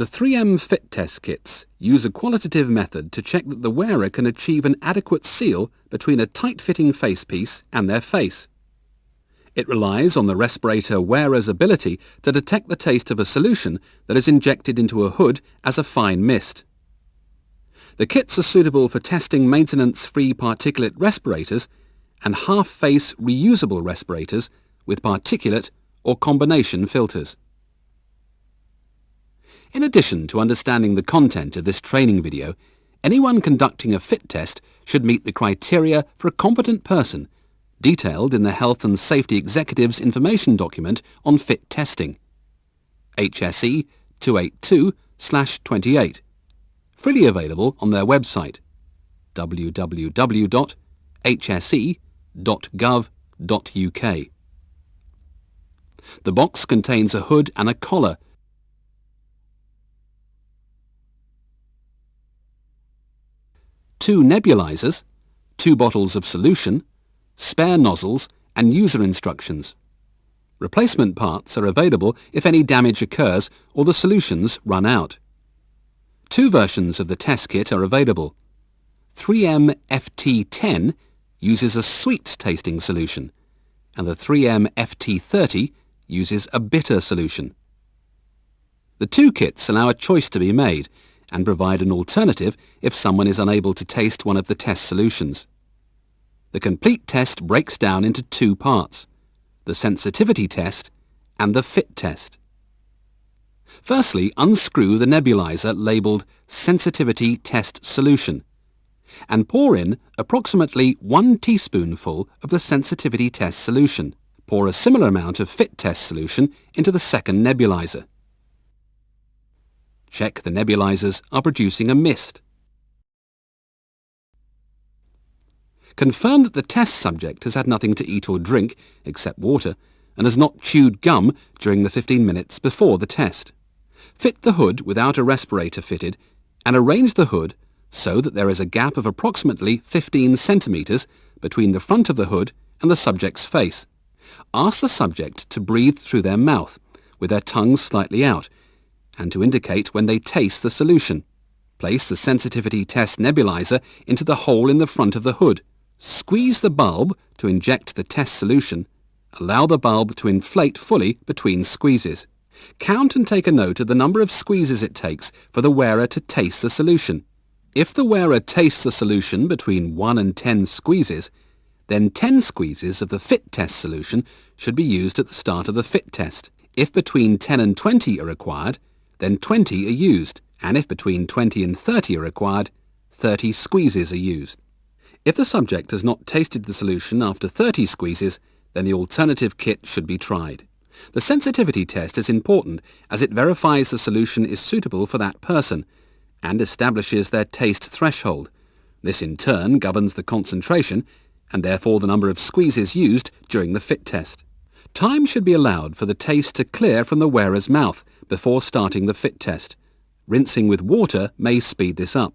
The 3M fit test kits use a qualitative method to check that the wearer can achieve an adequate seal between a tight-fitting facepiece and their face. It relies on the respirator wearer's ability to detect the taste of a solution that is injected into a hood as a fine mist. The kits are suitable for testing maintenance-free particulate respirators and half-face reusable respirators with particulate or combination filters. In addition to understanding the content of this training video, anyone conducting a fit test should meet the criteria for a competent person, detailed in the Health and Safety Executive's information document on fit testing, HSE 282/28, freely available on their website, www.hse.gov.uk. The box contains a hood and a collar, two nebulizers, 2 bottles of solution, spare nozzles and user instructions. Replacement parts are available if any damage occurs or the solutions run out. 2 versions of the test kit are available. 3M FT10 uses a sweet-tasting solution, and the 3M FT30 uses a bitter solution. The 2 kits allow a choice to be made and provide an alternative if someone is unable to taste one of the test solutions. The complete test breaks down into 2 parts, the sensitivity test and the fit test. Firstly, unscrew the nebulizer labelled Sensitivity Test Solution and pour in approximately 1 teaspoonful of the sensitivity test solution. Pour a similar amount of fit test solution into the second nebulizer. Check the nebulizers are producing a mist. Confirm that the test subject has had nothing to eat or drink except water and has not chewed gum during the 15 minutes before the test. Fit the hood without a respirator fitted and arrange the hood so that there is a gap of approximately 15 centimetres between the front of the hood and the subject's face. Ask the subject to breathe through their mouth with their tongues slightly out and to indicate when they taste the solution. Place the sensitivity test nebulizer into the hole in the front of the hood. Squeeze the bulb to inject the test solution. Allow the bulb to inflate fully between squeezes. Count and take a note of the number of squeezes it takes for the wearer to taste the solution. If the wearer tastes the solution between 1 and 10 squeezes, then 10 squeezes of the fit test solution should be used at the start of the fit test. If between 10 and 20 are required, then 20 are used, and if between 20 and 30 are required, 30 squeezes are used. If the subject has not tasted the solution after 30 squeezes, then the alternative kit should be tried. The sensitivity test is important as it verifies the solution is suitable for that person and establishes their taste threshold. This in turn governs the concentration and therefore the number of squeezes used during the fit test. Time should be allowed for the taste to clear from the wearer's mouth before starting the fit test. Rinsing with water may speed this up.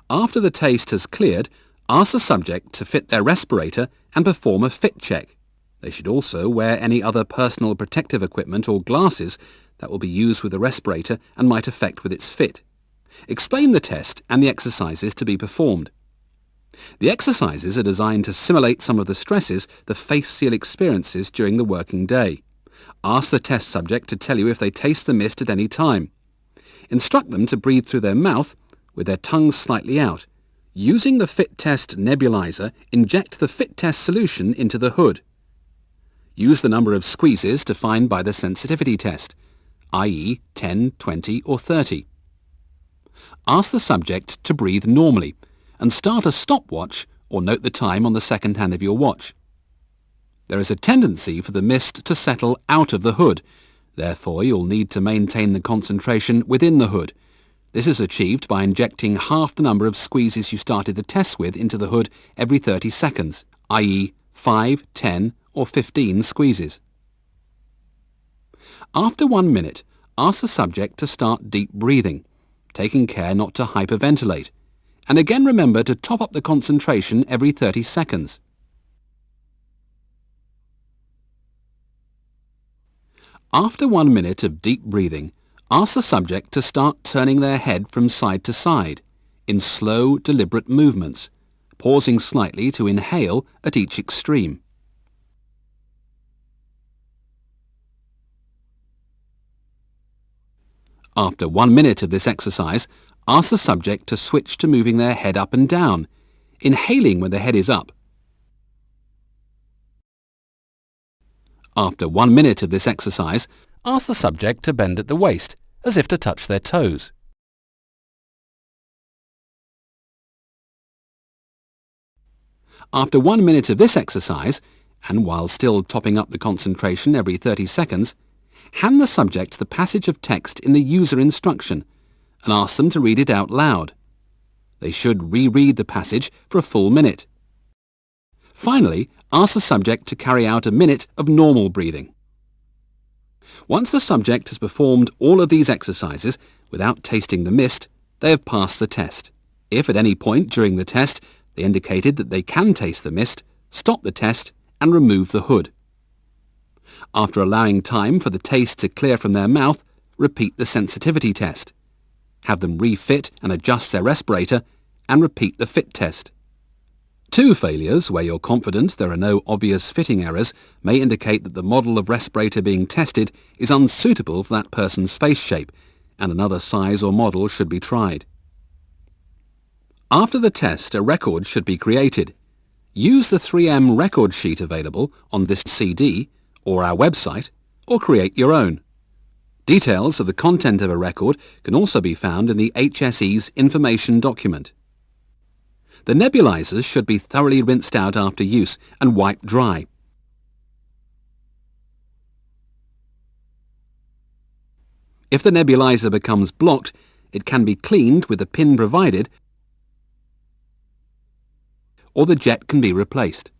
After the taste has cleared, ask the subject to fit their respirator and perform a fit check. They should also wear any other personal protective equipment or glasses that will be used with the respirator and might affect with its fit. Explain the test and the exercises to be performed. The exercises are designed to simulate some of the stresses the face seal experiences during the working day. Ask the test subject to tell you if they taste the mist at any time. Instruct them to breathe through their mouth with their tongues slightly out. Using the fit test nebulizer, inject the fit test solution into the hood. Use the number of squeezes defined by the sensitivity test, i.e. 10, 20 or 30. Ask the subject to breathe normally and start a stopwatch or note the time on the second hand of your watch. There is a tendency for the mist to settle out of the hood. Therefore, you'll need to maintain the concentration within the hood. This is achieved by injecting half the number of squeezes you started the test with into the hood every 30 seconds, i.e. 5, 10 or 15 squeezes. After 1 minute, ask the subject to start deep breathing, taking care not to hyperventilate, and again remember to top up the concentration every 30 seconds. After 1 minute of deep breathing, Ask the subject to start turning their head from side to side in slow, deliberate movements, pausing slightly to inhale at each extreme. After 1 minute of this exercise, ask the subject to switch to moving their head up and down, inhaling when the head is up. After 1 minute of this exercise, ask the subject to bend at the waist, as if to touch their toes. After 1 minute of this exercise, and while still topping up the concentration every 30 seconds, hand the subject the passage of text in the user instruction and ask them to read it out loud. They should reread the passage for a full minute. Finally, ask the subject to carry out a minute of normal breathing. Once the subject has performed all of these exercises without tasting the mist, they have passed the test. If at any point during the test they indicated that they can taste the mist, stop the test and remove the hood. After allowing time for the taste to clear from their mouth, repeat the sensitivity test. Have them refit and adjust their respirator and repeat the fit test. 2 failures where you're confident there are no obvious fitting errors may indicate that the model of respirator being tested is unsuitable for that person's face shape, and another size or model should be tried. After the test, a record should be created. Use the 3M record sheet available on this CD or our website, or create your own. Details of the content of a record can also be found in the HSE's information document. The nebulizers should be thoroughly rinsed out after use and wiped dry. If the nebulizer becomes blocked, it can be cleaned with the pin provided, or the jet can be replaced.